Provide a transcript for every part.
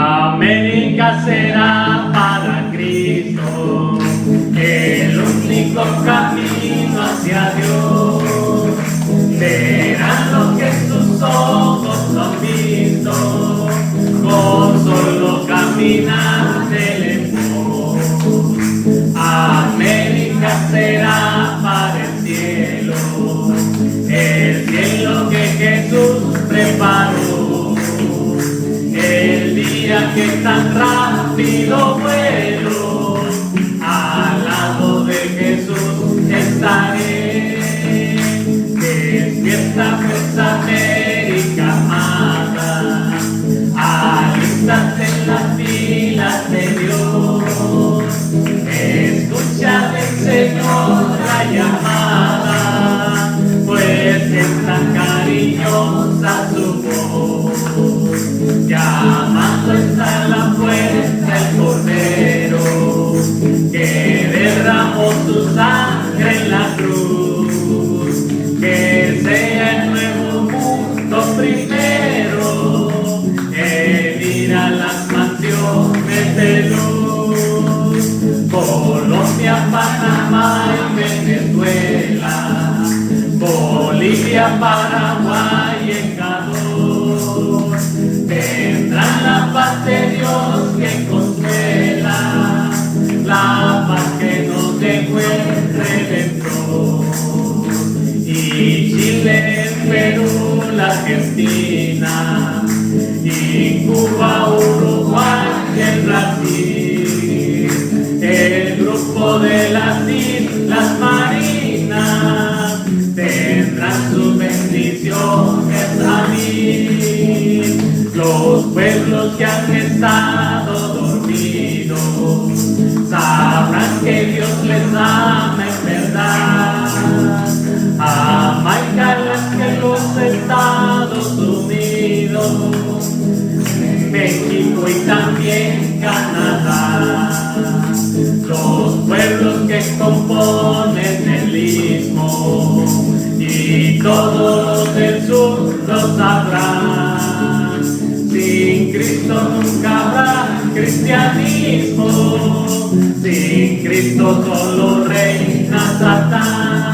América será para Cristo el único camino hacia Dios. Verán lo que sus ojos no han visto, con solo caminar de lejos. América será para el cielo que Jesús preparó. El día que tan rápido vuelo, al lado de Jesús estaré. Despierta pues América amada, alístate en las filas de Dios. Escucha del Señor la llamada, pues es tan cariñosa su voz. Llamando está la puerta el Cordero, que derramó su sangre en la cruz. Que sea el nuevo mundo primero, el ir a las mansiones de luz. Colombia, Panamá y Venezuela, Bolivia, Paraguay, Ecuador, tendrán la paz de Dios que consuela, la paz que nos dejó el Redentor. Y Chile, Perú, la Argentina, y Cuba, Uruguay y el Brasil, el grupo de las Islas Marinas, tendrán sus bendiciones a mí. Los pueblos que han estado dormidos sabrán que Dios les ama en verdad. Jamaica, que los Estados Unidos, México y también Canadá, los pueblos que componen el istmo y todos los del sur lo sabrán. Sin Cristo nunca habrá cristianismo, sin Cristo solo reina Satán.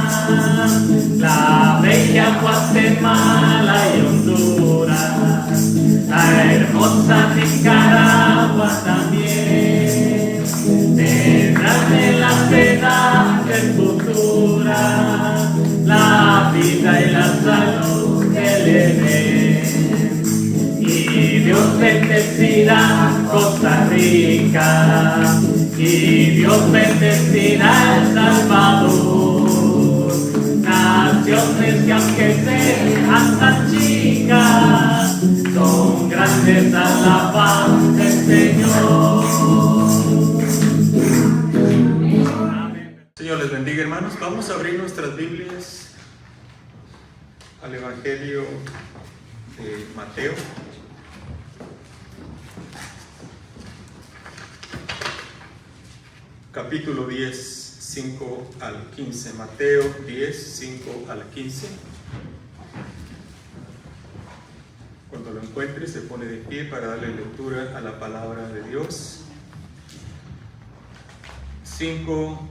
La bella Guatemala y Honduras, la hermosa Nicaragua también, tendrán en la edades futuras la vida y la salud del Edén. Y Dios bendecirá Costa Rica, y Dios bendecirá El Salvador. Naciones que aunque sean tan chicas, son grandes a la paz del Señor. Amén. Señor les bendiga, hermanos. Vamos a abrir nuestras Biblias al Evangelio de Mateo. Capítulo 10, 5 al 15. Mateo 10, 5 al 15. Cuando lo encuentre, se pone de pie para darle lectura a la palabra de Dios. 5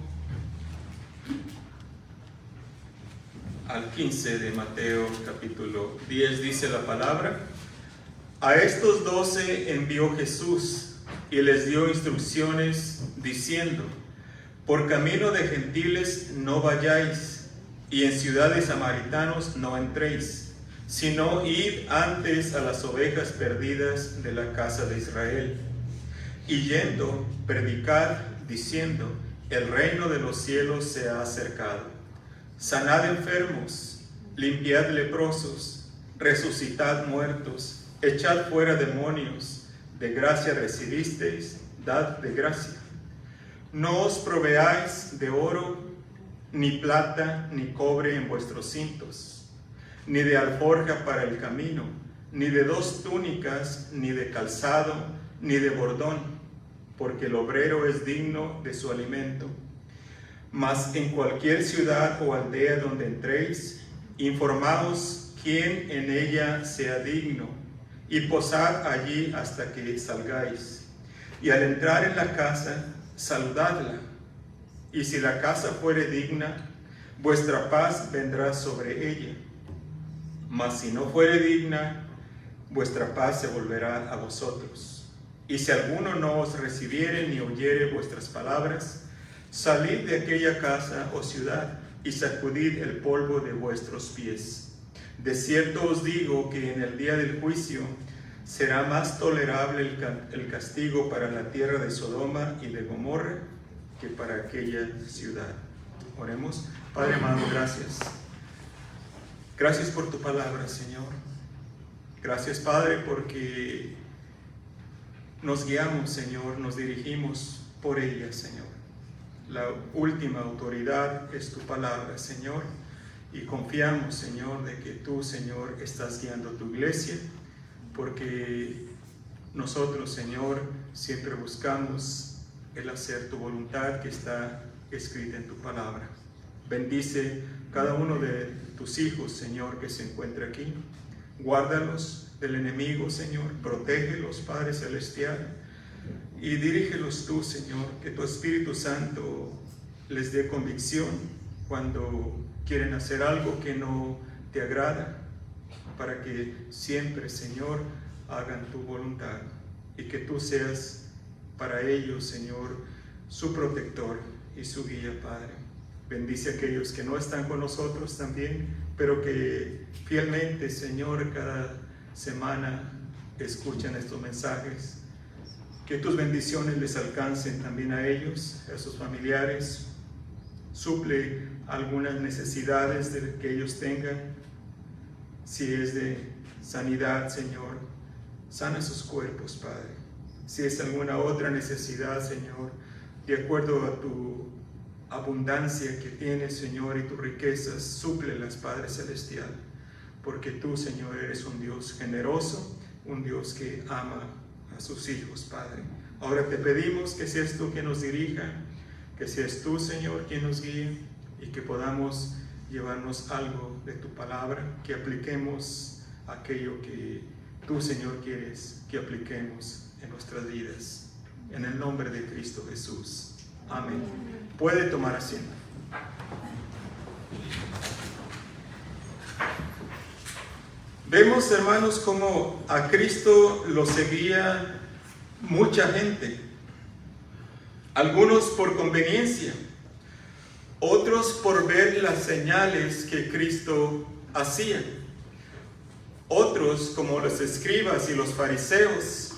al 15 de Mateo capítulo 10 dice la palabra: A estos 12 envió Jesús y les dio instrucciones diciendo: Por camino de gentiles no vayáis, y en ciudades samaritanos no entréis, sino id antes a las ovejas perdidas de la casa de Israel. Y yendo, predicad diciendo: El reino de los cielos se ha acercado. Sanad enfermos, limpiad leprosos, resucitad muertos, echad fuera demonios. De gracia recibisteis, dad de gracia. No os proveáis de oro, ni plata, ni cobre en vuestros cintos, ni de alforja para el camino, ni de 2 túnicas, ni de calzado, ni de bordón, porque el obrero es digno de su alimento. Mas en cualquier ciudad o aldea donde entréis, informaos quién en ella sea digno, y posad allí hasta que salgáis. Y al entrar en la casa, saludadla. Y si la casa fuere digna, vuestra paz vendrá sobre ella. Mas si no fuere digna, vuestra paz se volverá a vosotros. Y si alguno no os recibiere ni oyere vuestras palabras, salid de aquella casa o ciudad y sacudid el polvo de vuestros pies. De cierto os digo que en el día del juicio será más tolerable el castigo para la tierra de Sodoma y de Gomorra que para aquella ciudad. Oremos. Padre amado, gracias. Gracias por tu palabra, Señor. Gracias, Padre, porque nos guiamos, Señor, nos dirigimos por ella, Señor. La última autoridad es tu palabra, Señor, y confiamos, Señor, de que tú, Señor, estás guiando tu iglesia, porque nosotros, Señor, siempre buscamos el hacer tu voluntad que está escrita en tu palabra. Bendice cada uno de tus hijos, Señor, que se encuentra aquí. Guárdalos del enemigo, Señor. Protégelos, Padre Celestial. Y dirígelos tú, Señor, que tu Espíritu Santo les dé convicción cuando quieren hacer algo que no te agrada, para que siempre, Señor, hagan tu voluntad y que tú seas para ellos, Señor, su protector y su guía, Padre. Bendice a aquellos que no están con nosotros también, pero que fielmente, Señor, cada semana escuchan estos mensajes. Que tus bendiciones les alcancen también a ellos, a sus familiares. Suple algunas necesidades que ellos tengan. Si es de sanidad, Señor, sana sus cuerpos, Padre. Si es alguna otra necesidad, Señor, de acuerdo a tu abundancia que tienes, Señor, y tus riquezas, súplelas, Padre Celestial, porque tú, Señor, eres un Dios generoso, un Dios que ama a sus hijos, Padre. Ahora te pedimos que seas tú quien nos dirija, que seas tú, Señor, quien nos guíe, y que podamos llevarnos algo de tu palabra, que apliquemos aquello que tú, Señor, quieres que apliquemos en nuestras vidas. En el nombre de Cristo Jesús. Amén. Puede tomar asiento. Vemos, hermanos, cómo a Cristo lo seguía mucha gente. Algunos por conveniencia, otros por ver las señales que Cristo hacía. Otros, como los escribas y los fariseos,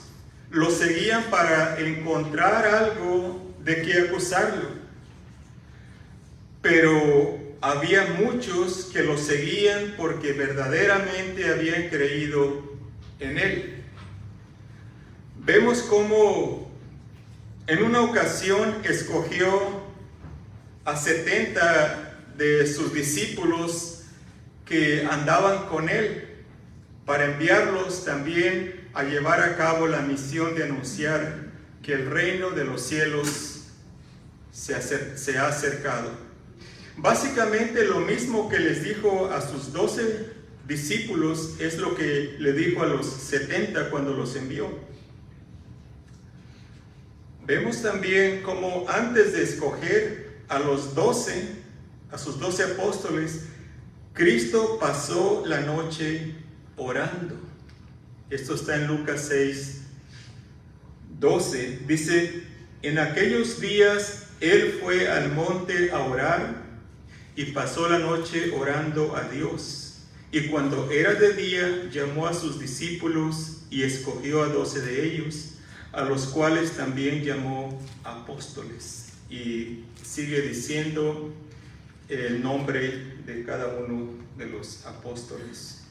lo seguían para encontrar algo de qué acusarlo. Pero había muchos que lo seguían porque verdaderamente habían creído en él. Vemos cómo en una ocasión escogió a 70 de sus discípulos que andaban con él para enviarlos también a llevar a cabo la misión de anunciar que el reino de los cielos se ha acercado. Básicamente lo mismo que les dijo a sus 12 discípulos es lo que le dijo a los 70 cuando los envió. Vemos también cómo antes de escoger a los 12, a sus 12 apóstoles, Cristo pasó la noche orando. Esto está en Lucas 6:12. Dice, en aquellos días él fue al monte a orar y pasó la noche orando a Dios. Y cuando era de día, llamó a sus discípulos y escogió a 12 de ellos, a los cuales también llamó apóstoles. Y sigue diciendo el nombre de cada uno de los apóstoles.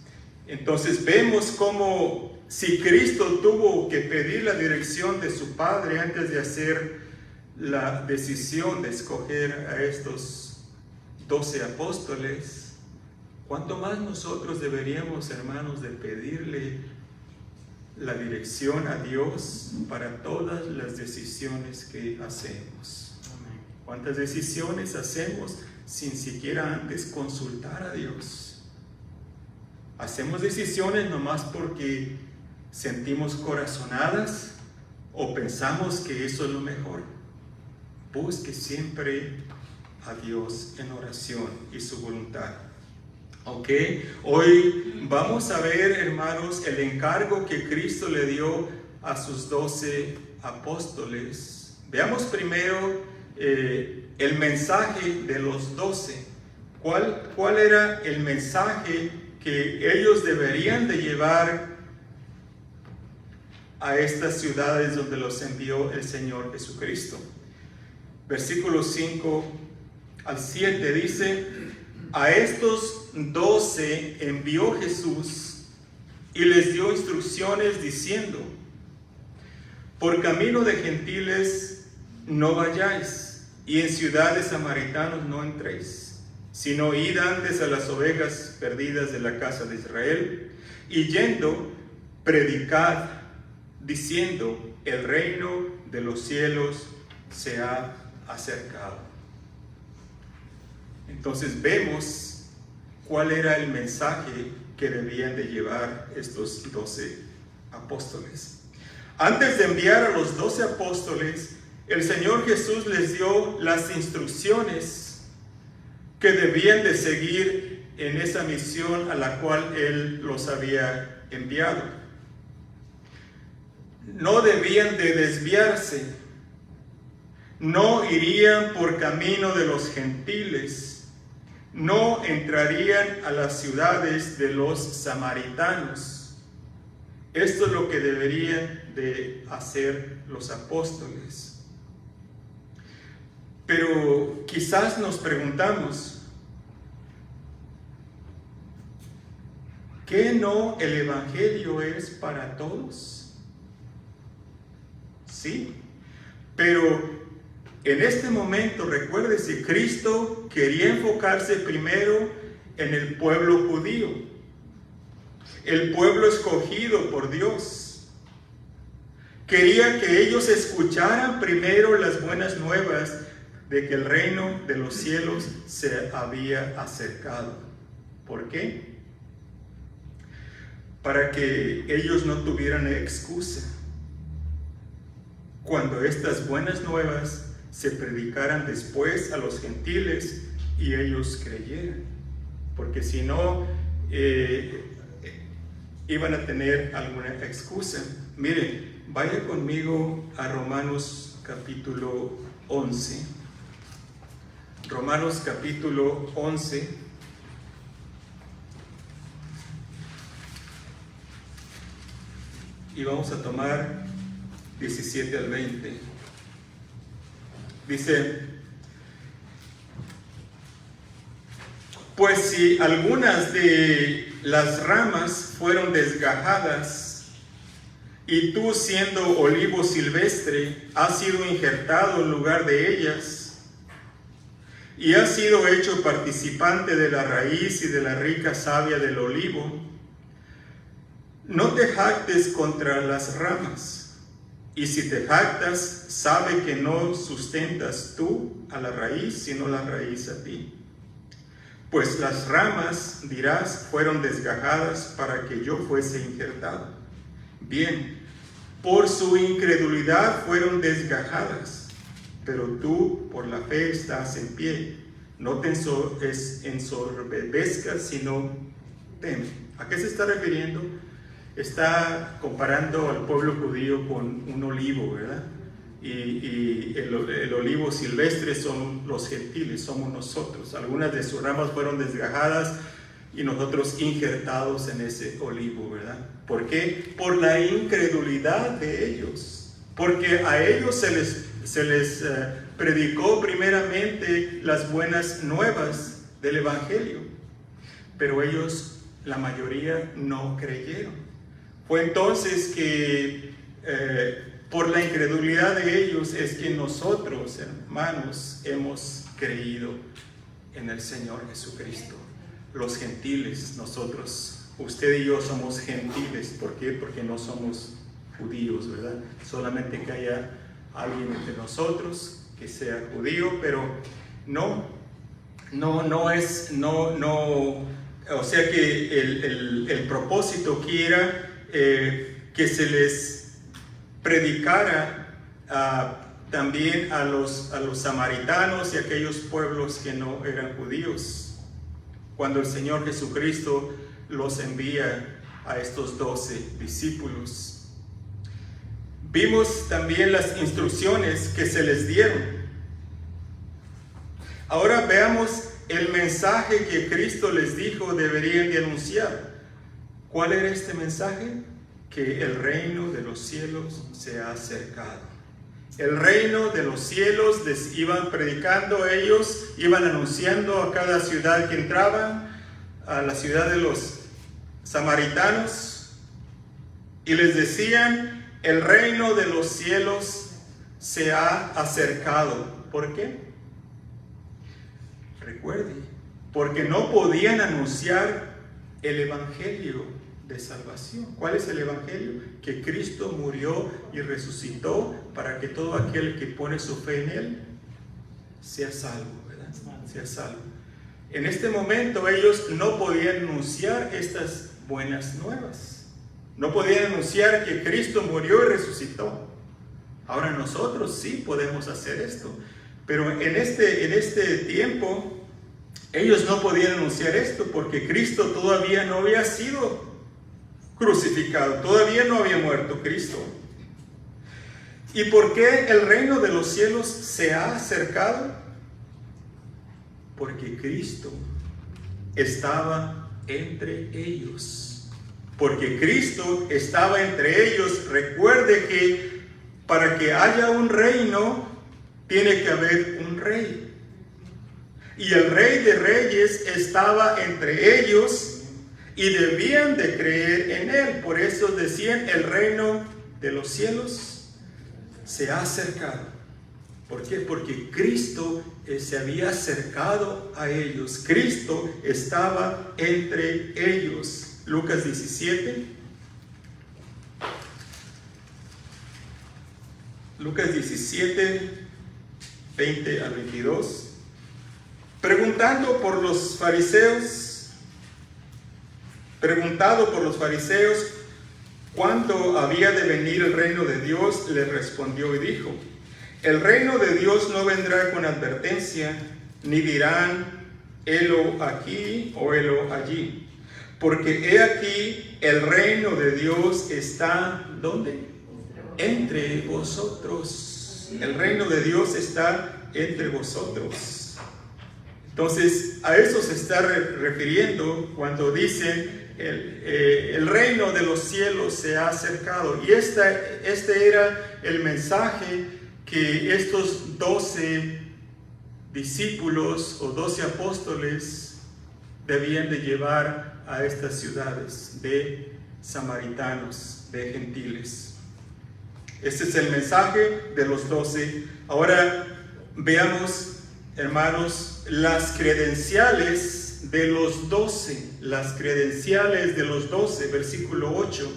Entonces vemos cómo si Cristo tuvo que pedir la dirección de su Padre antes de hacer la decisión de escoger a estos 12 apóstoles, ¿cuánto más nosotros deberíamos, hermanos, de pedirle la dirección a Dios para todas las decisiones que hacemos? ¿Cuántas decisiones hacemos sin siquiera antes consultar a Dios? Hacemos decisiones nomás porque sentimos corazonadas o pensamos que eso es lo mejor. Busque siempre a Dios en oración y su voluntad. Ok, hoy vamos a ver, hermanos, el encargo que Cristo le dio a sus 12 apóstoles. Veamos primero el mensaje de los 12. ¿Cuál era el mensaje que ellos deberían de llevar a estas ciudades donde los envió el Señor Jesucristo? Versículos 5 al 7 dice: a estos 12 envió Jesús y les dio instrucciones diciendo: por camino de gentiles no vayáis, y en ciudad de samaritanos no entréis, sino id antes a las ovejas perdidas de la casa de Israel, y yendo, predicad, diciendo: el reino de los cielos se ha acercado. Entonces vemos cuál era el mensaje que debían de llevar estos 12 apóstoles. Antes de enviar a los 12 apóstoles, el Señor Jesús les dio las instrucciones que debían de seguir en esa misión a la cual Él los había enviado. No debían de desviarse, no irían por camino de los gentiles, no entrarían a las ciudades de los samaritanos. Esto es lo que deberían de hacer los apóstoles. Pero quizás nos preguntamos, ¿qué no el Evangelio es para todos? Sí, pero en este momento recuérdese, Cristo quería enfocarse primero en el pueblo judío, el pueblo escogido por Dios. Quería que ellos escucharan primero las buenas nuevas de que el reino de los cielos se había acercado. ¿Por qué? Para que ellos no tuvieran excusa cuando estas buenas nuevas se predicaran después a los gentiles y ellos creyeran, porque si no iban a tener alguna excusa. Miren, vaya conmigo a Romanos capítulo 11. Romanos capítulo 11. Y vamos a tomar 17 al 20. Dice: pues si algunas de las ramas fueron desgajadas, y tú, siendo olivo silvestre, has sido injertado en lugar de ellas, y has sido hecho participante de la raíz y de la rica savia del olivo, no te jactes contra las ramas, y si te jactas, sabe que no sustentas tú a la raíz, sino la raíz a ti. Pues las ramas, dirás, fueron desgajadas para que yo fuese injertado. Bien, por su incredulidad fueron desgajadas, pero tú por la fe estás en pie. No te ensoberbezcas, sino teme. ¿A qué se está refiriendo? Está comparando al pueblo judío con un olivo, ¿verdad? Y el olivo silvestre son los gentiles, somos nosotros. Algunas de sus ramas fueron desgajadas y nosotros injertados en ese olivo, ¿verdad? ¿Por qué? Por la incredulidad de ellos. Porque a ellos se les predicó primeramente las buenas nuevas del Evangelio, pero ellos, la mayoría, no creyeron. Fue entonces que por la incredulidad de ellos es que nosotros, hermanos, hemos creído en el Señor Jesucristo. Los gentiles, nosotros, usted y yo somos gentiles. ¿Por qué? Porque no somos judíos, ¿verdad? Solamente que haya alguien entre nosotros que sea judío, pero o sea que el propósito quiera que se les predicara también a los samaritanos y a aquellos pueblos que no eran judíos, cuando el Señor Jesucristo los envía a estos 12 discípulos. Vimos también las instrucciones que se les dieron. Ahora veamos el mensaje que Cristo les dijo deberían de anunciar. ¿Cuál era este mensaje? Que el reino de los cielos se ha acercado. El reino de los cielos les iban predicando ellos, iban anunciando a cada ciudad que entraban, a la ciudad de los samaritanos, y les decían: el reino de los cielos se ha acercado. ¿Por qué? Recuerde, porque no podían anunciar el evangelio de salvación. ¿Cuál es el evangelio? Que Cristo murió y resucitó para que todo aquel que pone su fe en Él sea salvo, ¿verdad? Sea salvo. En este momento ellos no podían anunciar estas buenas nuevas. No podían anunciar que Cristo murió y resucitó. Ahora nosotros sí podemos hacer esto. Pero en este tiempo ellos no podían anunciar esto porque Cristo todavía no había sido crucificado, todavía no había muerto Cristo. ¿Y por qué el reino de los cielos se ha acercado? Porque Cristo estaba entre ellos. Porque Cristo estaba entre ellos. Recuerde que para que haya un reino, tiene que haber un rey. Y el Rey de Reyes estaba entre ellos y debían de creer en Él. Por eso decían: el reino de los cielos se ha acercado. ¿Por qué? Porque Cristo se había acercado a ellos. Cristo estaba entre ellos. Lucas 17. Lucas 17, 20 al 22. Preguntado por los fariseos cuándo había de venir el reino de Dios, les respondió y dijo: el reino de Dios no vendrá con advertencia, ni dirán: helo aquí o helo allí. Porque he aquí, el reino de Dios está, ¿dónde? Entre vosotros. El reino de Dios está entre vosotros. Entonces, a eso se está refiriendo cuando dicen: el reino de los cielos se ha acercado. Y este era el mensaje que estos 12 discípulos o 12 apóstoles debían de llevar a estas ciudades de samaritanos, de gentiles. Este es el mensaje de los 12. Ahora veamos, hermanos, las credenciales de los 12. Las credenciales de los 12, versículo 8.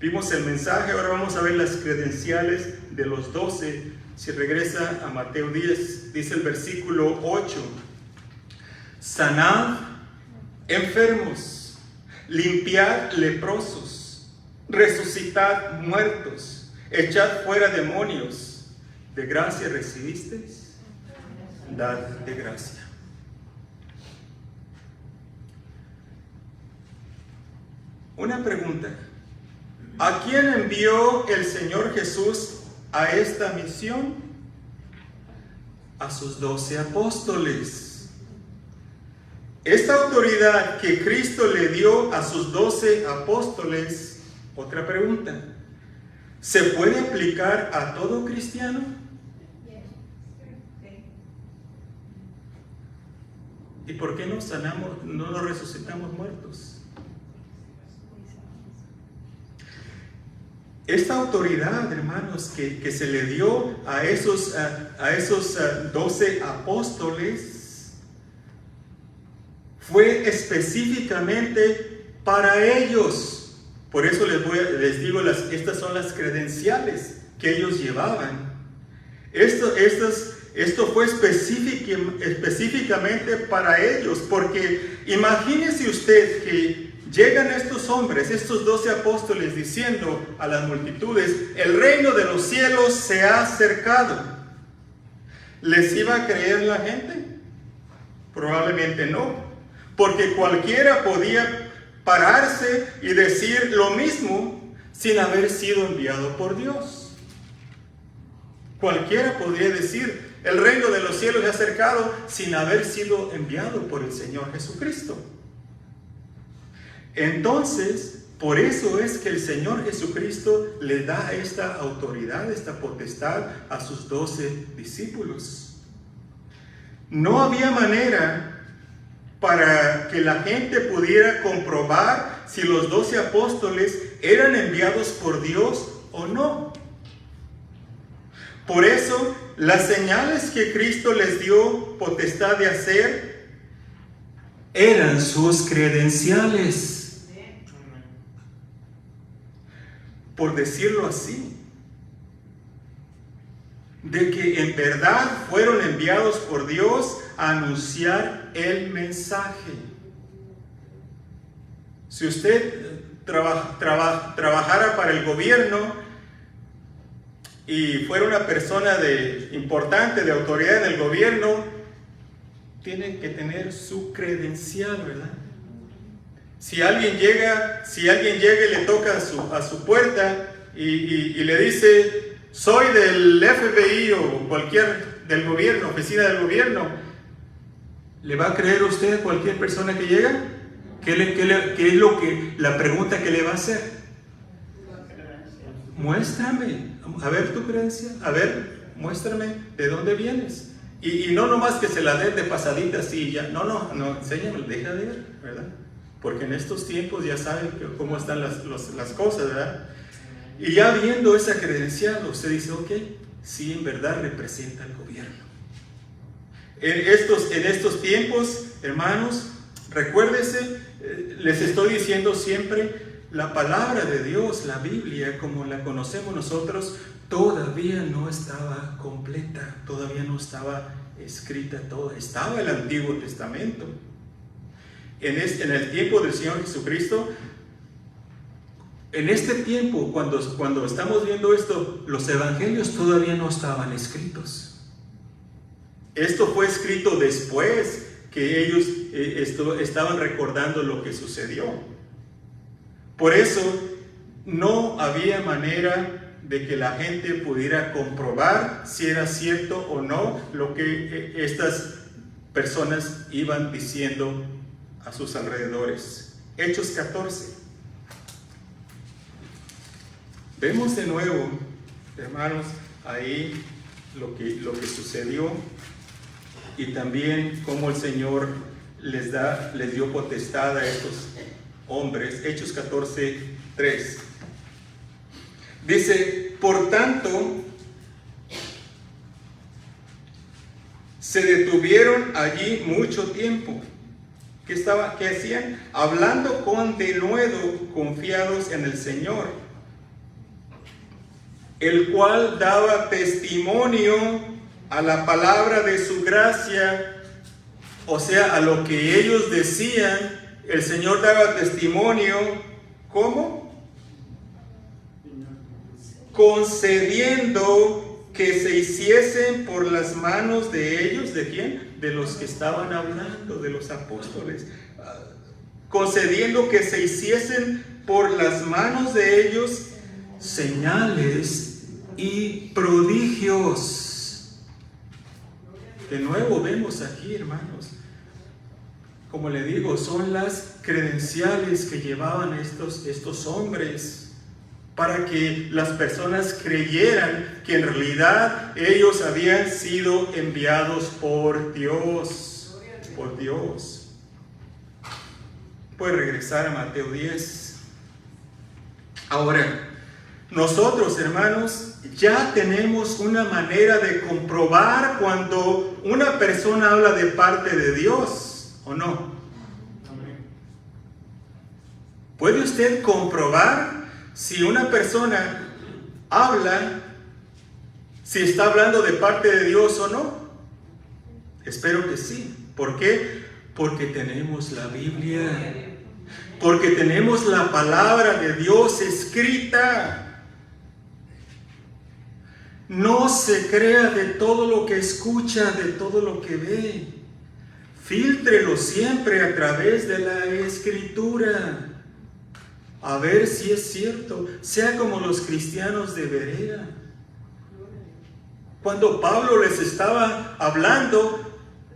Vimos el mensaje, ahora vamos a ver las credenciales de los 12. Si regresa a Mateo 10, dice el versículo 8: sanad enfermos, limpiad leprosos, resucitad muertos, echad fuera demonios. ¿De gracia recibisteis? Dad de gracia. Una pregunta: ¿a quién envió el Señor Jesús a esta misión? A sus 12 apóstoles. Esta autoridad que Cristo le dio a sus 12 apóstoles, otra pregunta, ¿se puede aplicar a todo cristiano? ¿Y por qué no sanamos, no nos resucitamos muertos? Esta autoridad, hermanos, que se le dio a esos 12 apóstoles fue específicamente para ellos. Por eso les digo, estas son las credenciales que ellos llevaban. Esto fue específicamente para ellos, porque imagínese usted que llegan estos hombres, estos 12 apóstoles, diciendo a las multitudes: el reino de los cielos se ha acercado. ¿Les iba a creer la gente? Probablemente no, porque cualquiera podía pararse y decir lo mismo sin haber sido enviado por Dios. Cualquiera podría decir: el reino de los cielos se ha acercado, sin haber sido enviado por el Señor Jesucristo. Entonces, por eso es que el Señor Jesucristo le da esta autoridad, esta potestad a sus 12 discípulos. No había manera para que la gente pudiera comprobar si los 12 apóstoles eran enviados por Dios o no. Por eso, las señales que Cristo les dio potestad de hacer eran sus credenciales. Por decirlo así, de que en verdad fueron enviados por Dios a anunciar el mensaje. Si usted trabajara para el gobierno y fuera una persona importante, de autoridad en el gobierno, tiene que tener su credencial, ¿verdad? Si alguien llega y le toca a su puerta y le dice: soy del FBI o cualquier del gobierno, oficina del gobierno, ¿le va a creer usted a cualquier persona que llega? ¿Qué es la pregunta que le va a hacer? Muéstrame, a ver tu credencial, a ver, muéstrame de dónde vienes. Y no nomás que se la den de pasadita así ya, no, enséñame, deja de ver, ¿verdad? Porque en estos tiempos ya saben cómo están las cosas, ¿verdad? Y ya viendo esa credencial, usted dice: ok, sí, en verdad representa al gobierno. En estos tiempos, hermanos, recuérdense, les estoy diciendo siempre, la palabra de Dios, la Biblia, como la conocemos nosotros, todavía no estaba completa, todavía no estaba escrita toda. Estaba el Antiguo Testamento. En el tiempo del Señor Jesucristo, en este tiempo, cuando estamos viendo esto, los evangelios todavía no estaban escritos. Esto fue escrito después que ellos estaban recordando lo que sucedió. Por eso no había manera de que la gente pudiera comprobar si era cierto o no lo que estas personas iban diciendo a sus alrededores. Hechos 14. Vemos de nuevo, hermanos, ahí lo que sucedió y también cómo el Señor les dio potestad a estos hombres. Hechos 14:3. Dice: por tanto, se detuvieron allí mucho tiempo. ¿Qué hacían? Hablando con denuedo, confiados en el Señor, el cual daba testimonio a la palabra de su gracia. O sea, a lo que ellos decían, el Señor daba testimonio. ¿Cómo? Concediendo que se hiciesen por las manos de ellos. ¿De quién? De los que estaban hablando, de los apóstoles. Concediendo que se hiciesen por las manos de ellos señales y prodigios. De nuevo vemos aquí, hermanos, como le digo, son las credenciales que llevaban estos hombres para que las personas creyeran que en realidad ellos habían sido enviados por Dios. Por Dios. Puede regresar a Mateo 10. Ahora, nosotros, hermanos, ya tenemos una manera de comprobar cuando una persona habla de parte de Dios, ¿o no? ¿Puede usted comprobar si una persona habla, si está hablando de parte de Dios o no? Espero que sí. ¿Por qué? Porque tenemos la Biblia. Porque tenemos la palabra de Dios escrita. No se crea de todo lo que escucha, de todo lo que ve. Fíltrelo siempre a través de la Escritura. A ver si es cierto. Sea como los cristianos de Berea. Cuando Pablo les estaba hablando,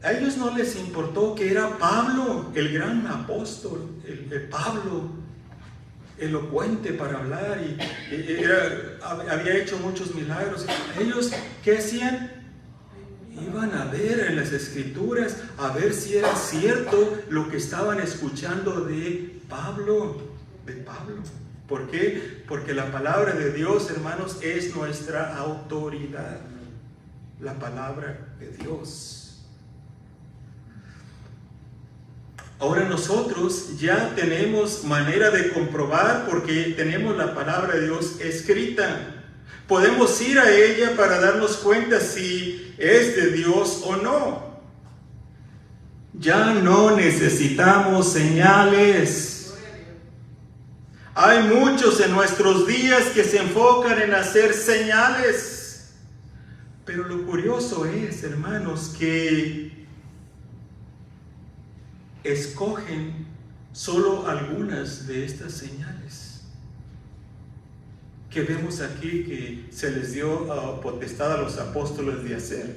a ellos no les importó que era Pablo, el gran apóstol, el Pablo, elocuente para hablar y había hecho muchos milagros. Ellos, ¿qué hacían? Iban a ver en las Escrituras, a ver si era cierto lo que estaban escuchando de Pablo. ¿Por qué? Porque la palabra de Dios, hermanos, es nuestra autoridad. La palabra de Dios. Ahora nosotros ya tenemos manera de comprobar porque tenemos la palabra de Dios escrita. Podemos ir a ella para darnos cuenta si es de Dios o no. Ya no necesitamos señales. Hay muchos en nuestros días que se enfocan en hacer señales. Pero lo curioso es, hermanos, que escogen solo algunas de estas señales que vemos aquí que se les dio potestad a los apóstoles de hacer.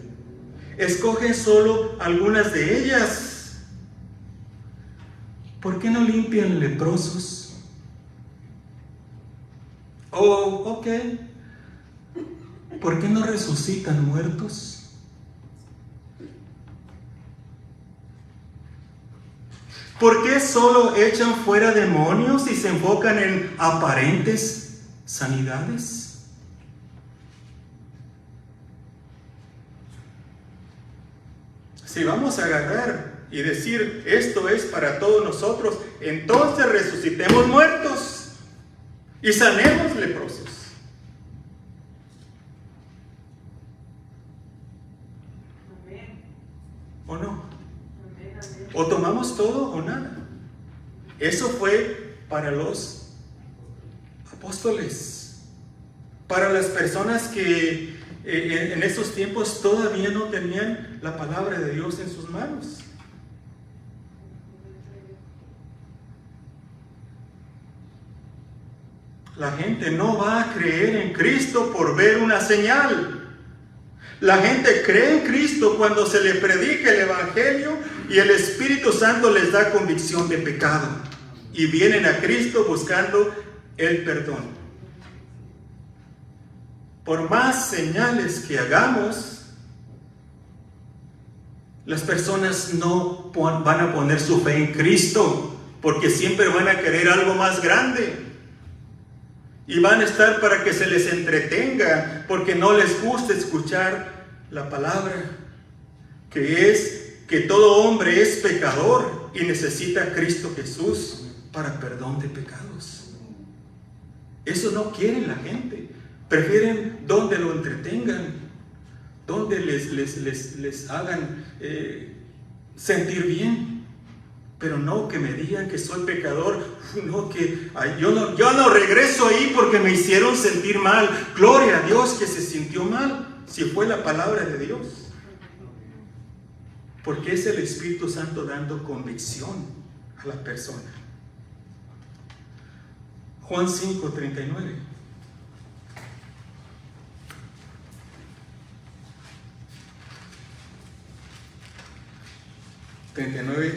Escogen solo algunas de ellas. ¿Por qué no limpian leprosos? Ok. ¿Por qué no resucitan muertos? ¿Por qué solo echan fuera demonios y se enfocan en aparentes sanidades? Si vamos a agarrar y decir esto es para todos nosotros, entonces resucitemos muertos y sanemos leprosos. ¿O no? O tomamos todo o nada. Eso fue para los apóstoles, para las personas que en esos tiempos todavía no tenían la palabra de Dios en sus manos. La gente no va a creer en Cristo por ver una señal. La gente cree en Cristo cuando se le predica el Evangelio y el Espíritu Santo les da convicción de pecado. Y vienen a Cristo buscando el perdón. Por más señales que hagamos, las personas no van a poner su fe en Cristo, porque siempre van a querer algo más grande. Y van a estar para que se les entretenga, porque no les gusta escuchar la palabra, que es que todo hombre es pecador y necesita a Cristo Jesús para perdón de pecados. Eso no quiere la gente. Prefieren donde lo entretengan, donde les hagan sentir bien. Pero no que me digan que soy pecador. No, que yo no regreso ahí porque me hicieron sentir mal. Gloria a Dios que se sintió mal, si fue la palabra de Dios. Porque es el Espíritu Santo dando convicción a la persona. Juan 5:39.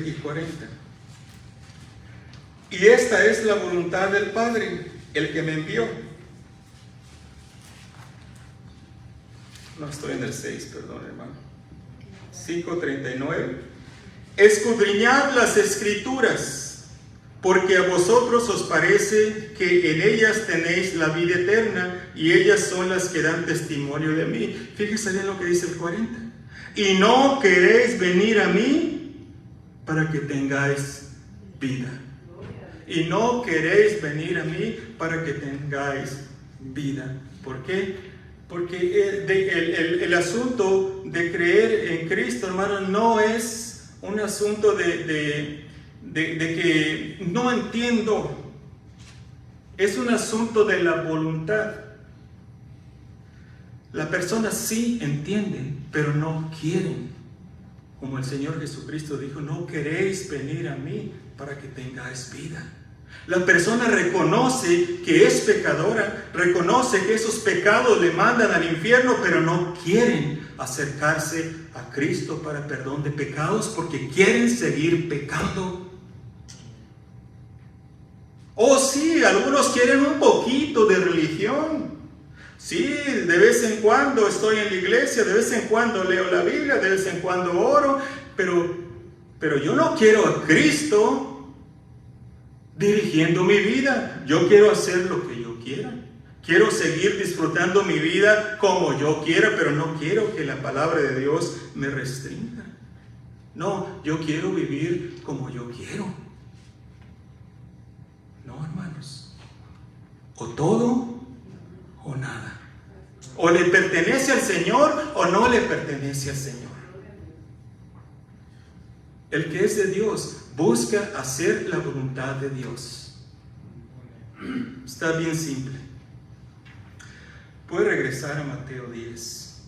Y 40. Y esta es la voluntad del Padre, el que me envió. No estoy en el 6, perdón, hermano. 5:39. Escudriñad las Escrituras, porque a vosotros os parece que en ellas tenéis la vida eterna, y ellas son las que dan testimonio de mí. Fíjense bien lo que dice el 40. Y no queréis venir a mí para que tengáis vida. Y no queréis venir a mí para que tengáis vida. ¿Por qué? Porque el asunto de creer en Cristo, hermano, no es un asunto de de que no entiendo. Es un asunto de la voluntad. La persona sí entiende, pero no quieren. Como el Señor Jesucristo dijo, no queréis venir a mí para que tengáis vida. La persona reconoce que es pecadora, reconoce que esos pecados le mandan al infierno, pero no quieren acercarse a Cristo para perdón de pecados porque quieren seguir pecando. Oh sí, algunos quieren un poquito de religión. Sí, de vez en cuando estoy en la iglesia, de vez en cuando leo la Biblia, de vez en cuando oro, pero yo no quiero a Cristo dirigiendo mi vida. Yo quiero hacer lo que yo quiera. Quiero seguir disfrutando mi vida como yo quiera, pero no quiero que la palabra de Dios me restrinja. No, yo quiero vivir como yo quiero. No, hermanos. O todo o nada. O le pertenece al Señor o no le pertenece al Señor. El que es de Dios busca hacer la voluntad de Dios. Está bien simple. Puede regresar a Mateo 10.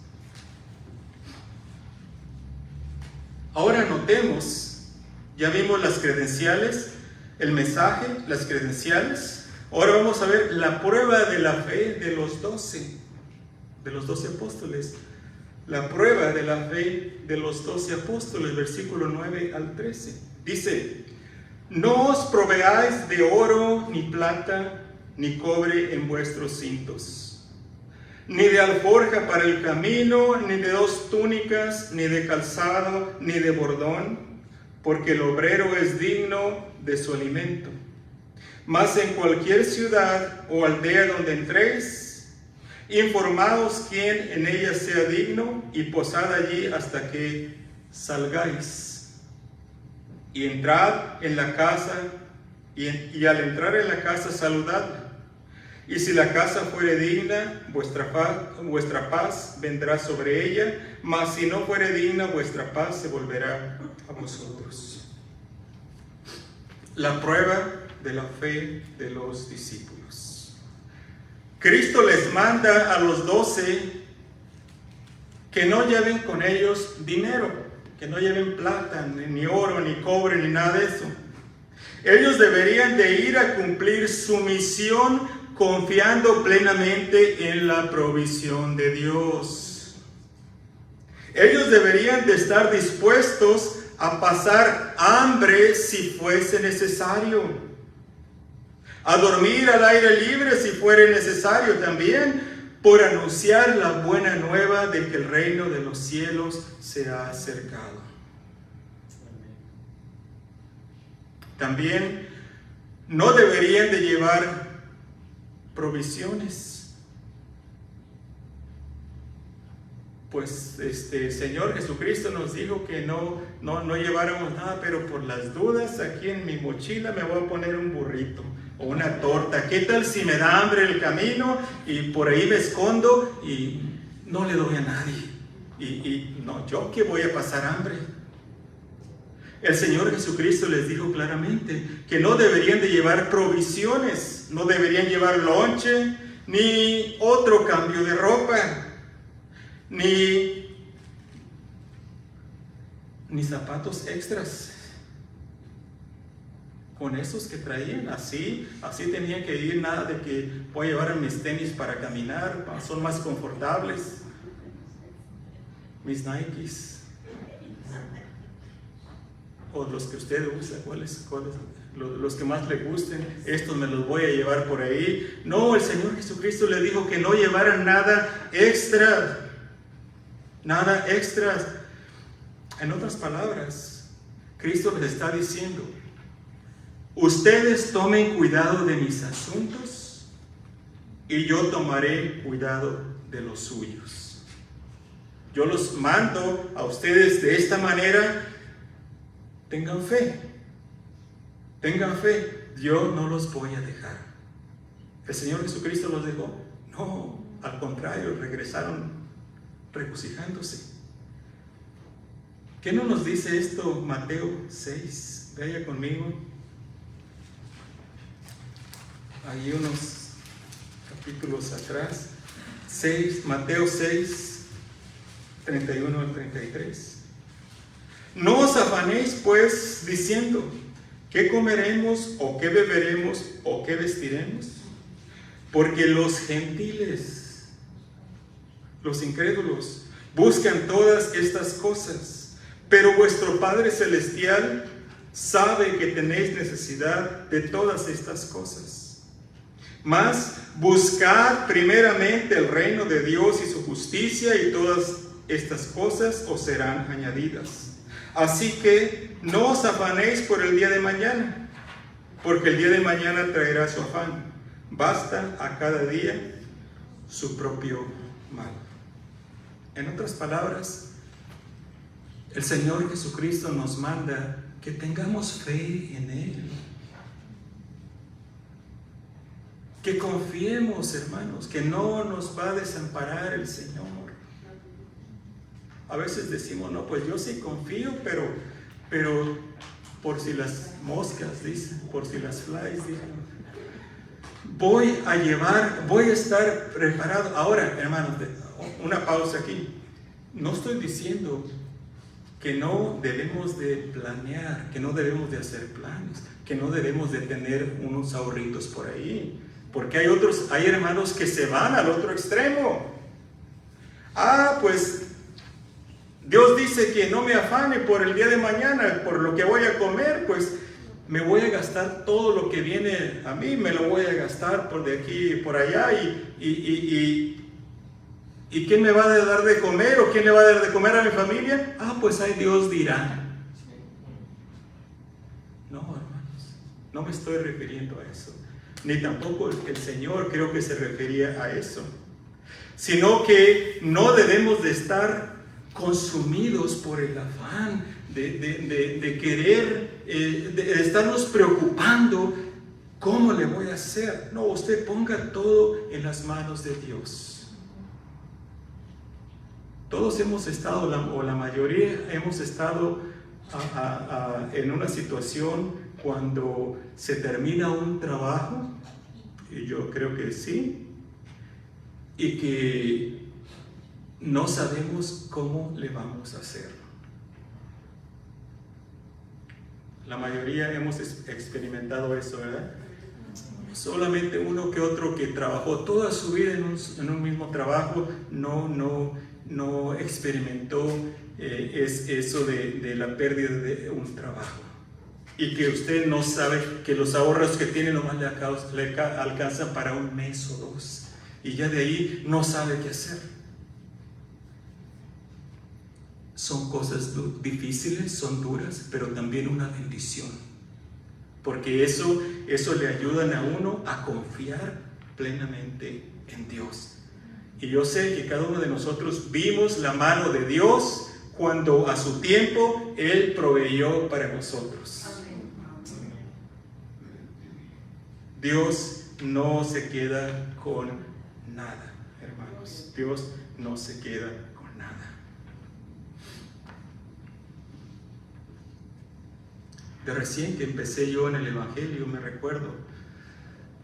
Ahora notemos, ya vimos las credenciales, el mensaje, las credenciales. Ahora vamos a ver la prueba de la fe de los 12 apóstoles. La prueba de la fe de los 12 apóstoles, versículo 9 al 13. Dice, no os proveáis de oro, ni plata, ni cobre en vuestros cintos, ni de alforja para el camino, ni de 2 túnicas, ni de calzado, ni de bordón, porque el obrero es digno de su alimento. Mas en cualquier ciudad o aldea donde entréis, informaos quién en ella sea digno y posad allí hasta que salgáis. Y entrad en la casa y al entrar en la casa saludadla. Y si la casa fuere digna, vuestra paz vendrá sobre ella, mas si no fuere digna, vuestra paz se volverá a vosotros. La prueba de la fe de los discípulos. Cristo les manda a los 12 que no lleven con ellos dinero, que no lleven plata, ni oro, ni cobre, ni nada de eso. Ellos deberían de ir a cumplir su misión confiando plenamente en la provisión de Dios. Ellos deberían de estar dispuestos a pasar hambre si fuese necesario, a dormir al aire libre si fuere necesario también, por anunciar la buena nueva de que el reino de los cielos se ha acercado. También no deberían de llevar provisiones, pues el Señor Jesucristo nos dijo que no lleváramos nada, pero por las dudas aquí en mi mochila me voy a poner un burrito o una torta. ¿Qué tal si me da hambre el camino y por ahí me escondo y no le doy a nadie? Y no, ¿yo qué voy a pasar hambre? El Señor Jesucristo les dijo claramente que no deberían de llevar provisiones, no deberían llevar lonche, ni otro cambio de ropa, ni zapatos extras. Con esos que traían, así tenían que ir, nada de que voy a llevar mis tenis para caminar, son más confortables, mis Nikes. O los que usted usa, ¿cuáles? Los que más le gusten, estos me los voy a llevar por ahí. No, el Señor Jesucristo le dijo que no llevaran nada extra. Nada extra. En otras palabras, Cristo les está diciendo, ustedes tomen cuidado de mis asuntos y yo tomaré cuidado de los suyos. Yo los mando a ustedes de esta manera. Tengan fe, yo no los voy a dejar. ¿El Señor Jesucristo los dejó? No, al contrario, regresaron regocijándose. ¿Qué no nos dice esto Mateo 6? vaya conmigo. Ahí unos capítulos atrás. Mateo 6, 31 al 33. No os afanéis pues diciendo, ¿qué comeremos o qué beberemos o qué vestiremos? Porque los gentiles, los incrédulos, buscan todas estas cosas, pero vuestro Padre Celestial sabe que tenéis necesidad de todas estas cosas. Mas buscad primeramente el reino de Dios y su justicia, y todas estas cosas os serán añadidas. Así que no os afanéis por el día de mañana, porque el día de mañana traerá su afán. Basta a cada día su propio mal. En otras palabras, el Señor Jesucristo nos manda que tengamos fe en Él. Que confiemos, hermanos, que no nos va a desamparar el Señor. A veces decimos, no, pues yo sí confío, pero por si las moscas, dicen, por si las flies, dicen. Voy a estar preparado. Ahora, hermanos, una pausa aquí. No estoy diciendo que no debemos de planear, que no debemos de hacer planes, que no debemos de tener unos ahorritos por ahí. Porque hay hermanos que se van al otro extremo. Pues Dios dice que no me afane por el día de mañana, por lo que voy a comer, pues me voy a gastar todo lo que viene a mí, me lo voy a gastar por de aquí y por allá, y ¿quién me va a dar de comer o quién le va a dar de comer a mi familia? Pues ahí Dios dirá. No, hermanos, no me estoy refiriendo a eso, ni tampoco el Señor creo que se refería a eso, sino que no debemos de estar consumidos por el afán de querer, de estarnos preocupando, ¿cómo le voy a hacer? No, usted ponga todo en las manos de Dios. Todos hemos estado, o la mayoría hemos estado en una situación cuando se termina un trabajo, y yo creo que sí, y que no sabemos cómo le vamos a hacer. La mayoría hemos experimentado eso, ¿verdad? Solamente uno que otro que trabajó toda su vida en un mismo trabajo no experimentó eso de la pérdida de un trabajo. Y que usted no sabe que los ahorros que tiene nomás le alcanzan para un mes o dos. Y ya de ahí no sabe qué hacer. Son cosas difíciles, son duras, pero también una bendición. Porque eso le ayudan a uno a confiar plenamente en Dios. Y yo sé que cada uno de nosotros vimos la mano de Dios cuando a su tiempo Él proveyó para nosotros. Dios no se queda con nada, hermanos. Dios no se queda con nada. De recién que empecé yo en el Evangelio, me recuerdo,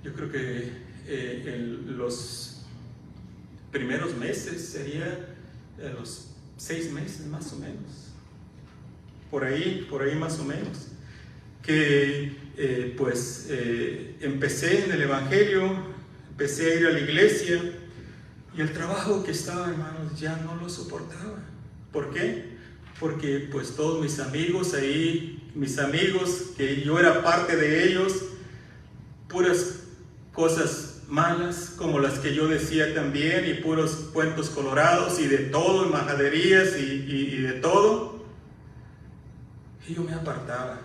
yo creo que los primeros meses sería los 6 meses más o menos, por ahí más o menos, que empecé en el Evangelio, empecé a ir a la iglesia, y el trabajo que estaba, hermanos, ya no lo soportaba. ¿Por qué? Porque pues todos mis amigos ahí, que yo era parte de ellos, puras cosas malas como las que yo decía también, y puros cuentos colorados y de todo, y majaderías y de todo, y yo me apartaba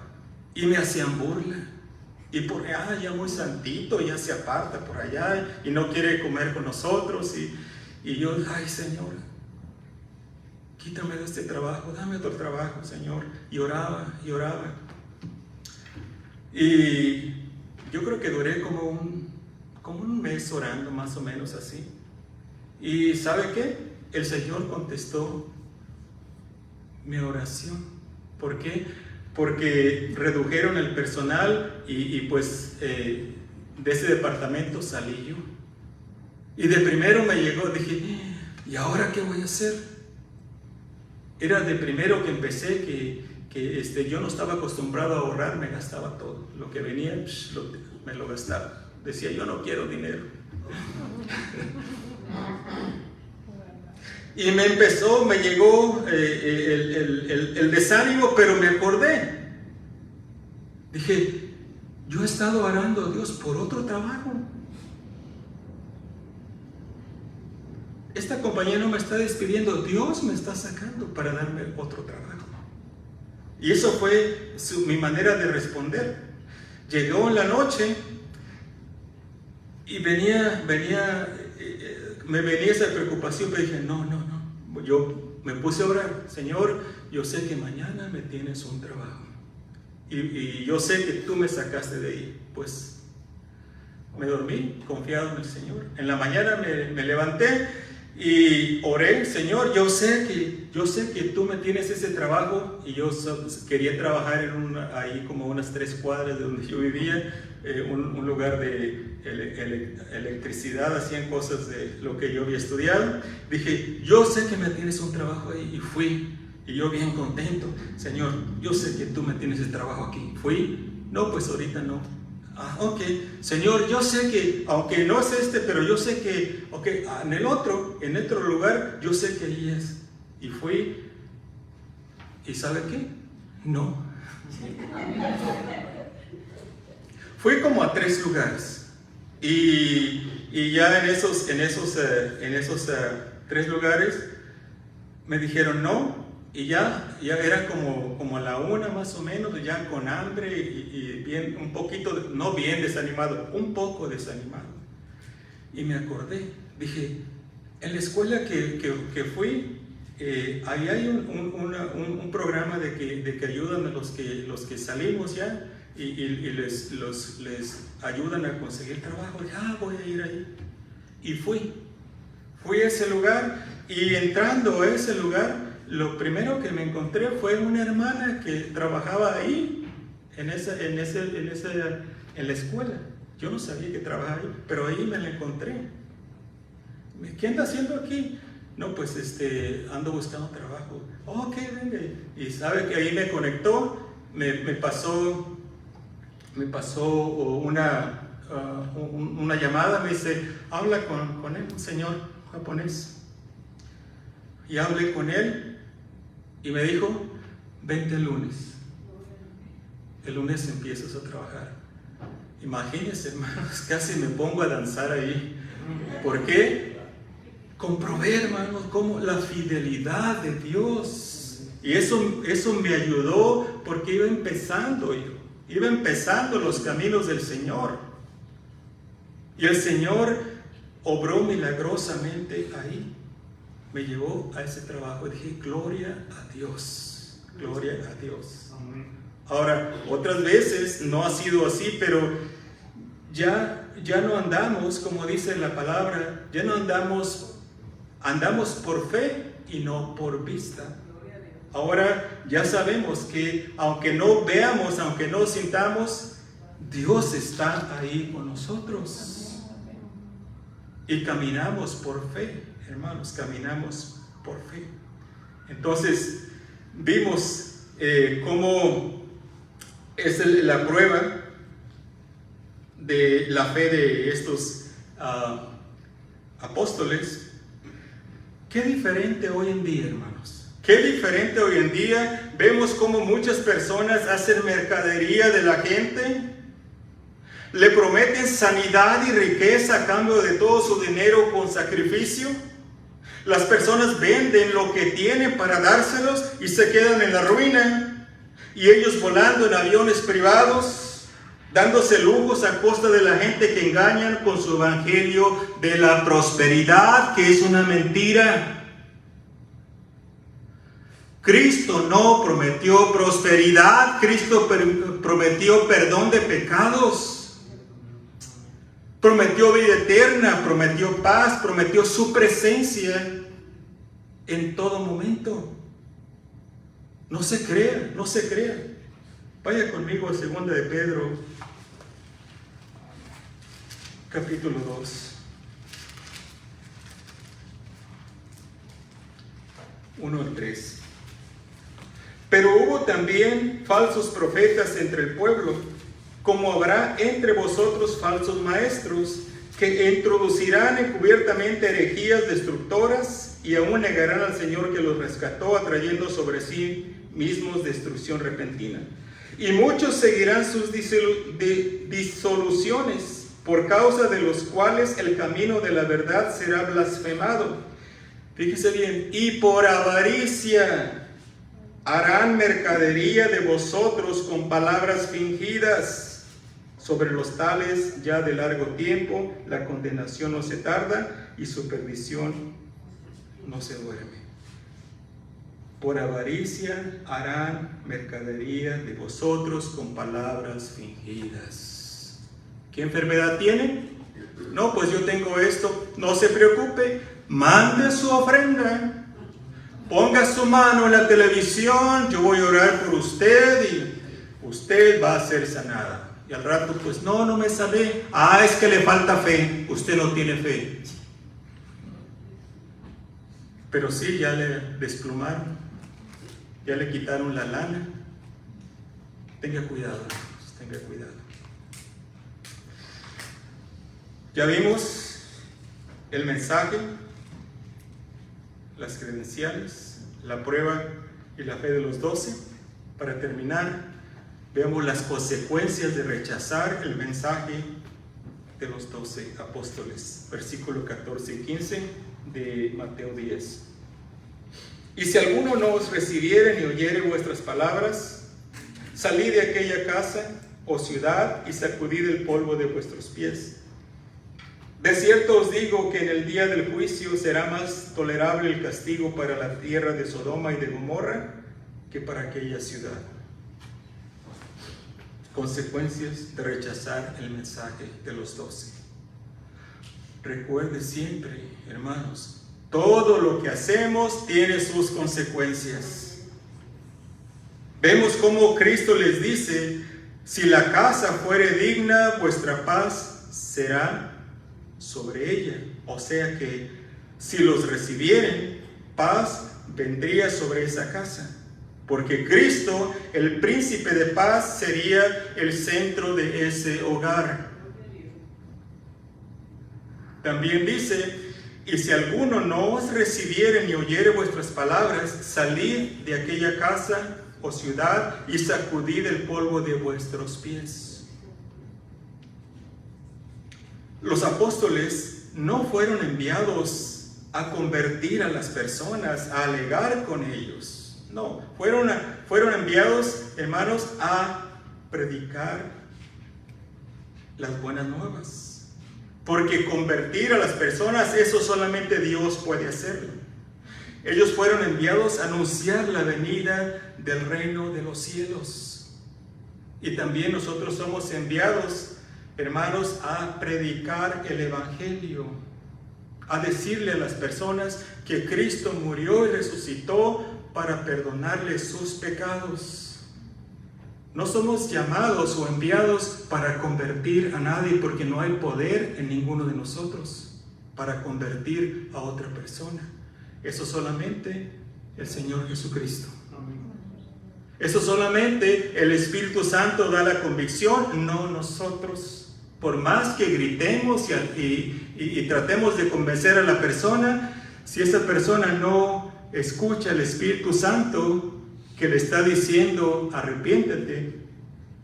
y me hacían burla, y por allá ya muy santito, ya se aparta por allá y no quiere comer con nosotros, y yo, ay Señor, quítame de este trabajo, dame otro trabajo, Señor. Y oraba. Y yo creo que duré como un mes orando, más o menos así. Y ¿sabe qué? El Señor contestó mi oración. ¿Por qué? porque redujeron el personal y pues de ese departamento salí yo. Y de primero me llegó, dije, ¿y ahora qué voy a hacer? Era de primero que empecé que yo no estaba acostumbrado a ahorrar, me gastaba todo. Lo que venía, me lo gastaba. Decía, yo no quiero dinero. Y me llegó el desánimo, pero me acordé. Dije, yo he estado orando a Dios por otro trabajo. Esta compañía no me está despidiendo, Dios me está sacando para darme otro trabajo. Y eso fue mi manera de responder. Llegó en la noche y me venía esa preocupación, pero dije, no. Yo me puse a orar, Señor, yo sé que mañana me tienes un trabajo. Y yo sé que tú me sacaste de ahí. Pues me dormí confiado en el Señor. En la mañana me levanté y oré, Señor, yo sé que tú me tienes ese trabajo. Y yo quería trabajar ahí como unas 3 cuadras de donde yo vivía, un lugar de electricidad, hacían cosas de lo que yo había estudiado. Dije, yo sé que me tienes un trabajo ahí, y fui. Y yo bien contento, Señor, yo sé que tú me tienes el trabajo aquí. Fui, no, pues ahorita no. Ok, Señor, yo sé que, aunque no es pero yo sé que, en el otro lugar, yo sé que ahí es. Y fui, ¿y sabe qué? No. Fui como a 3 lugares. Y ya en esos 3 lugares me dijeron no. Y ya era como a la 1 más o menos, ya con hambre y bien, un poquito, no bien desanimado, un poco desanimado. Y me acordé, dije, en la escuela que fui, ahí hay un programa de que ayudan a los que salimos ya y les ayudan a conseguir trabajo. Dije, voy a ir ahí. Y fui a ese lugar, y entrando a ese lugar, lo primero que me encontré fue una hermana que trabajaba ahí, en la escuela. Yo no sabía que trabajaba ahí, pero ahí me la encontré. ¿Qué anda haciendo aquí? No, pues ando buscando trabajo. Ok, venga. Y sabe que ahí me conectó, me pasó una llamada, me dice, habla con él, un señor japonés. Y hablé con él. Y me dijo, vente el lunes. El lunes empiezas a trabajar. Imagínense, hermanos, casi me pongo a danzar ahí. ¿Por qué? Comprobé, hermanos, cómo la fidelidad de Dios. Y eso me ayudó porque iba empezando los caminos del Señor. Y el Señor obró milagrosamente ahí. Me llevó a ese trabajo y dije, gloria a Dios, gloria a Dios. Ahora, otras veces no ha sido así, pero ya no andamos, como dice la palabra, ya no andamos por fe y no por vista. Ahora ya sabemos que aunque no veamos, aunque no sintamos, Dios está ahí con nosotros. Y caminamos por fe. Hermanos, caminamos por fe. Entonces, vimos cómo es la prueba de la fe de estos apóstoles. Qué diferente hoy en día, hermanos. Qué diferente hoy en día. Vemos cómo muchas personas hacen mercadería de la gente. Le prometen sanidad y riqueza a cambio de todo su dinero con sacrificio. Las personas venden lo que tienen para dárselos y se quedan en la ruina. Y ellos volando en aviones privados, dándose lujos a costa de la gente que engañan con su evangelio de la prosperidad, que es una mentira. Cristo no prometió prosperidad, Cristo prometió perdón de pecados. Prometió vida eterna, prometió paz, prometió su presencia en todo momento. No se crea, no se crea. Vaya conmigo a 2 de Pedro, capítulo 2. 1 al 3. Pero hubo también falsos profetas entre el pueblo, como habrá entre vosotros falsos maestros, que introducirán encubiertamente herejías destructoras y aún negarán al Señor que los rescató, atrayendo sobre sí mismos destrucción repentina. Y muchos seguirán sus disoluciones, por causa de los cuales el camino de la verdad será blasfemado. Fíjese bien, y por avaricia harán mercadería de vosotros con palabras fingidas. Sobre los tales ya de largo tiempo la condenación no se tarda y su perdición no se duerme. Por avaricia harán mercadería de vosotros con palabras fingidas. ¿Qué enfermedad tienen? No, pues yo tengo esto. No se preocupe, mande su ofrenda. Ponga su mano en la televisión, yo voy a orar por usted y usted va a ser sanada. Y al rato, pues no me sané. Es que le falta fe. Usted no tiene fe. Pero sí, ya le desplumaron. Ya le quitaron la lana. Tenga cuidado, hermanos, tenga cuidado. Ya vimos el mensaje, las credenciales, la prueba y la fe de los 12. Para terminar, veamos las consecuencias de rechazar el mensaje de los 12 apóstoles. Versículo 14 y 15 de Mateo 10. Y si alguno no os recibiere ni oyere vuestras palabras, salid de aquella casa o ciudad y sacudid el polvo de vuestros pies. De cierto os digo que en el día del juicio será más tolerable el castigo para la tierra de Sodoma y de Gomorra que para aquella ciudad. Consecuencias de rechazar el mensaje de los 12. Recuerde siempre, hermanos, todo lo que hacemos tiene sus consecuencias. Vemos cómo Cristo les dice: si la casa fuere digna, vuestra paz será sobre ella. O sea que si los recibieren, paz vendría sobre esa casa. Porque Cristo, el príncipe de paz, sería el centro de ese hogar. También dice: y si alguno no os recibiere ni oyere vuestras palabras, salid de aquella casa o ciudad y sacudid el polvo de vuestros pies. Los apóstoles no fueron enviados a convertir a las personas, a alegar con ellos. No, fueron enviados, hermanos, a predicar las buenas nuevas. Porque convertir a las personas, eso solamente Dios puede hacerlo. Ellos fueron enviados a anunciar la venida del reino de los cielos. Y también nosotros somos enviados, hermanos, a predicar el evangelio. A decirle a las personas que Cristo murió y resucitó para perdonarles sus pecados. No somos llamados o enviados para convertir a nadie, porque no hay poder en ninguno de nosotros para convertir a otra persona. Eso solamente el Señor Jesucristo. Eso solamente el Espíritu Santo da la convicción, no nosotros. Por más que gritemos y tratemos de convencer a la persona, si esa persona no escucha al Espíritu Santo que le está diciendo arrepiéntete,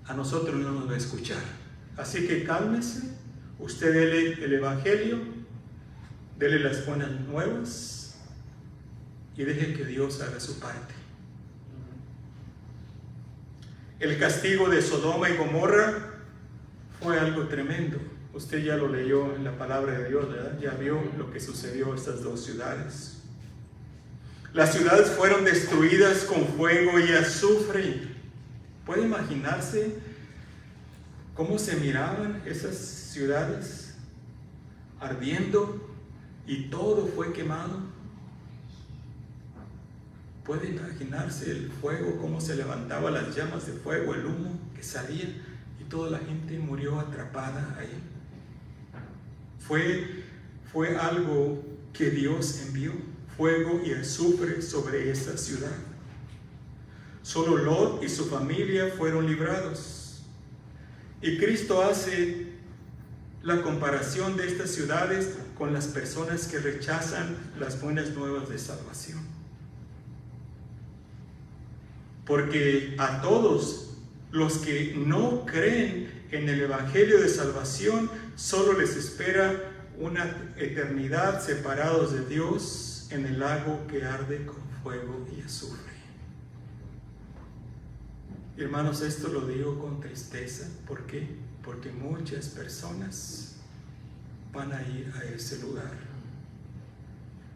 a nosotros no nos va a escuchar. Así que cálmese, usted dele el evangelio, dele las buenas nuevas y deje que Dios haga su parte. El castigo de Sodoma y Gomorra fue algo tremendo. Usted ya lo leyó en la palabra de Dios, ¿verdad? Ya vio lo que sucedió en estas dos ciudades. Las ciudades fueron destruidas con fuego y azufre. ¿Puede imaginarse cómo se miraban esas ciudades ardiendo y todo fue quemado? ¿Puede imaginarse el fuego, cómo se levantaba las llamas de fuego, el humo que salía y toda la gente murió atrapada ahí? Fue algo que Dios envió, fuego y azufre sobre esa ciudad. Solo Lot y su familia fueron librados. Y Cristo hace la comparación de estas ciudades con las personas que rechazan las buenas nuevas de salvación. Porque a todos los que no creen en el Evangelio de salvación, solo les espera una eternidad separados de Dios en el lago que arde con fuego y azufre. Hermanos, esto lo digo con tristeza. ¿Por qué? Porque muchas personas van a ir a ese lugar.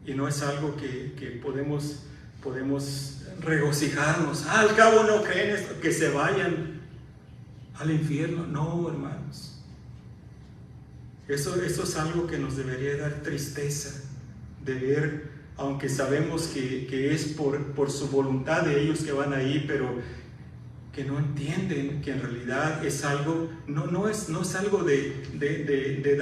Y no es algo que podemos regocijarnos. Al cabo no creen esto, que se vayan al infierno. No, hermanos. Eso es algo que nos debería dar tristeza de ver, aunque sabemos que es por su voluntad de ellos que van ahí, pero que no entienden que en realidad es algo, no es algo de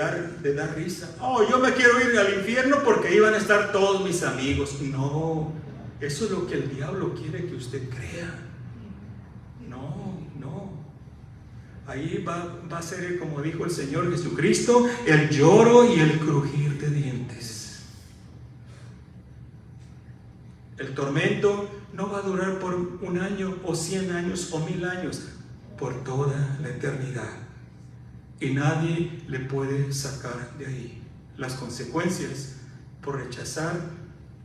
dar risa. Oh, yo me quiero ir al infierno porque ahí van a estar todos mis amigos. No, eso es lo que el diablo quiere que usted crea. No. Ahí va a ser, como dijo el Señor Jesucristo, el lloro y el crujir de dientes. El tormento no va a durar por 1 año o 100 años o 1000 años, por toda la eternidad. Y nadie le puede sacar de ahí. Las consecuencias por rechazar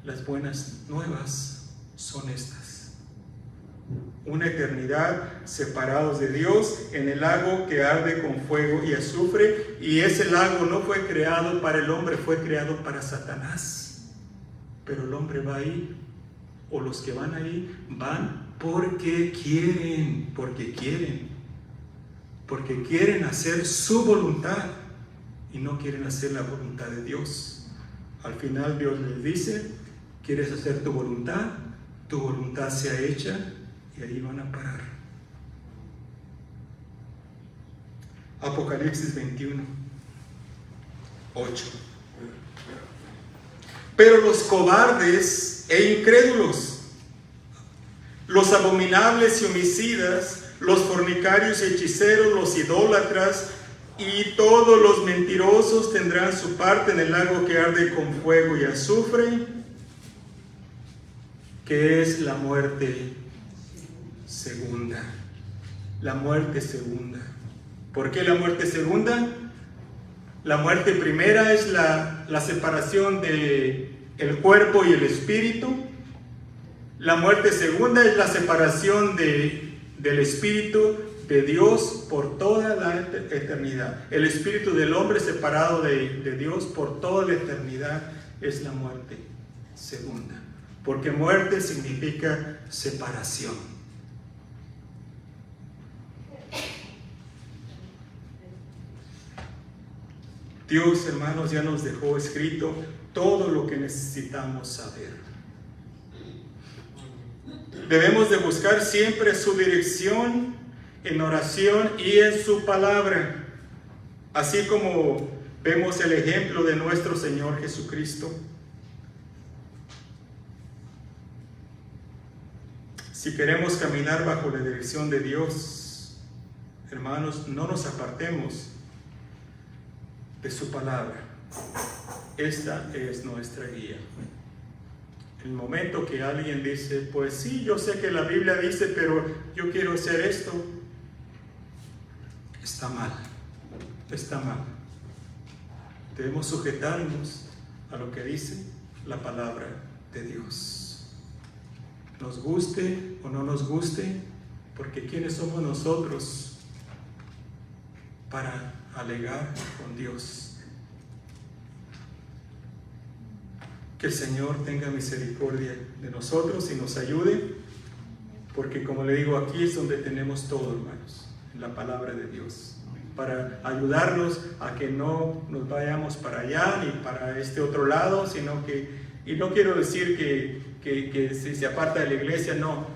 las buenas nuevas son estas. Una eternidad separados de Dios en el lago que arde con fuego y azufre. Y ese lago no fue creado para el hombre, fue creado para Satanás. Pero el hombre va ahí, o los que van ahí van porque quieren hacer su voluntad y no quieren hacer la voluntad de Dios. Al final Dios les dice: ¿quieres hacer tu voluntad? Tu voluntad sea hecha, y ahí van a parar. Apocalipsis 21, 8. Pero los cobardes e incrédulos, los abominables y homicidas, los fornicarios y hechiceros, los idólatras y todos los mentirosos tendrán su parte en el lago que arde con fuego y azufre, que es la muerte segunda. La muerte segunda. ¿Por qué la muerte segunda? La muerte primera es la separación de el cuerpo y el espíritu. La muerte segunda es la separación del espíritu de Dios por toda la eternidad. El espíritu del hombre separado de Dios por toda la eternidad es la muerte segunda. Porque muerte significa separación. Dios, hermanos, ya nos dejó escrito todo lo que necesitamos saber. Debemos de buscar siempre su dirección en oración y en su palabra, así como vemos el ejemplo de nuestro Señor Jesucristo. Si queremos caminar bajo la dirección de Dios, hermanos, no nos apartemos de su palabra. Esta es nuestra guía. El momento que alguien dice: pues sí, yo sé que la Biblia dice, pero yo quiero hacer esto, está mal. Debemos sujetarnos a lo que dice la palabra de Dios. Nos guste o no nos guste, porque ¿quiénes somos nosotros para alegar con Dios? Que el Señor tenga misericordia de nosotros y nos ayude, porque como le digo, aquí es donde tenemos todo, hermanos, en la palabra de Dios, para ayudarnos a que no nos vayamos para allá ni para este otro lado, sino que Y no quiero decir que si se aparta de la iglesia, no.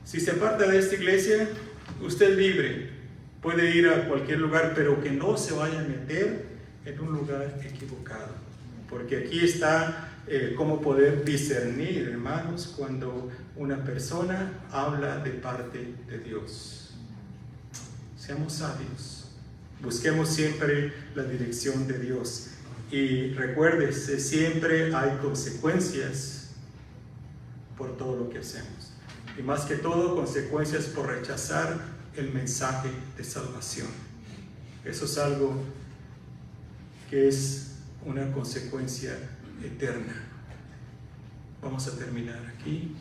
Si se aparta de esta iglesia, usted es libre, puede ir a cualquier lugar, pero que no se vaya a meter en un lugar equivocado. Porque aquí está cómo poder discernir, hermanos, cuando una persona habla de parte de Dios. Seamos sabios, busquemos siempre la dirección de Dios. Y recuérdese, siempre hay consecuencias por todo lo que hacemos. Y más que todo, consecuencias por rechazar el mensaje de salvación. Eso es algo que es una consecuencia eterna. Vamos a terminar aquí.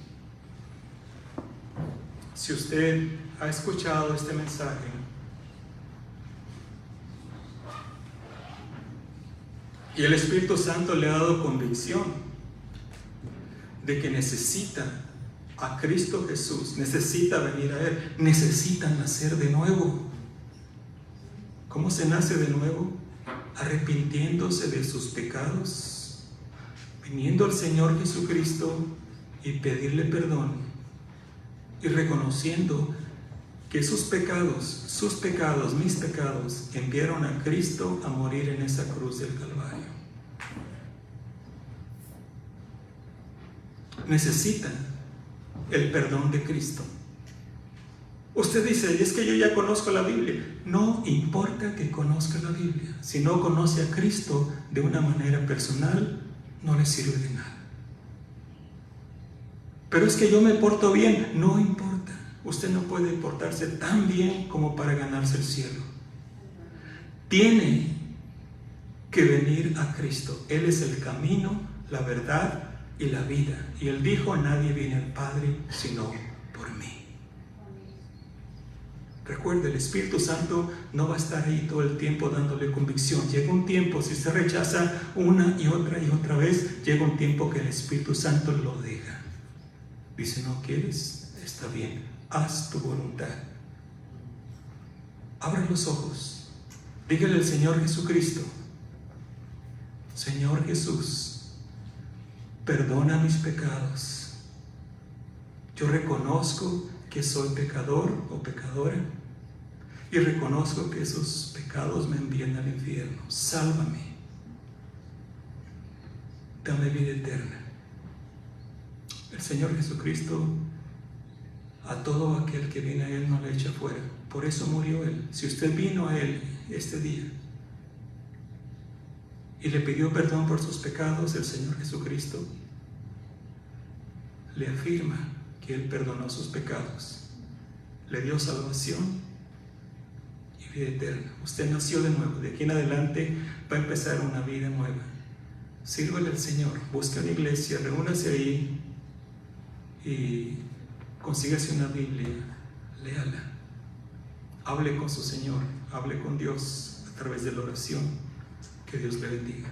Si usted ha escuchado este mensaje y el Espíritu Santo le ha dado convicción de que necesita a Cristo Jesús, necesita venir a Él, necesita nacer de nuevo. ¿Cómo se nace de nuevo? Arrepintiéndose de sus pecados, viniendo al Señor Jesucristo y pedirle perdón y reconociendo que sus pecados, mis pecados, enviaron a Cristo a morir en esa cruz del Calvario. Necesitan el perdón de Cristo. Usted dice, es que yo ya conozco la Biblia. No importa que conozca la Biblia. Si no conoce a Cristo de una manera personal, no le sirve de nada. Pero es que yo me porto bien. No importa. Usted no puede portarse tan bien como para ganarse el cielo. Tiene que venir a Cristo. Él es el camino, la verdad y la vida. Y Él dijo, nadie viene al Padre sino por mí. Recuerde, el Espíritu Santo no va a estar ahí todo el tiempo dándole convicción. Llega un tiempo, si se rechaza una y otra vez, llega un tiempo que el Espíritu Santo lo deja. Dice, ¿no quieres? Está bien, haz tu voluntad. Abra los ojos. Dígale al Señor Jesucristo, Señor Jesús, perdona mis pecados. Yo reconozco que soy pecador o pecadora y reconozco que esos pecados me envían al infierno. Sálvame, dame vida eterna. El Señor Jesucristo a todo aquel que viene a Él no le echa fuera. Por eso murió Él. Si usted vino a Él este día y le pidió perdón por sus pecados, el Señor Jesucristo le afirma que Él perdonó sus pecados, le dio salvación y vida eterna. Usted nació de nuevo. De aquí en adelante va a empezar una vida nueva. Sírvale al Señor, busque una iglesia, reúnase ahí y consígase una Biblia, léala, hable con su Señor, hable con Dios a través de la oración. Que Dios le bendiga.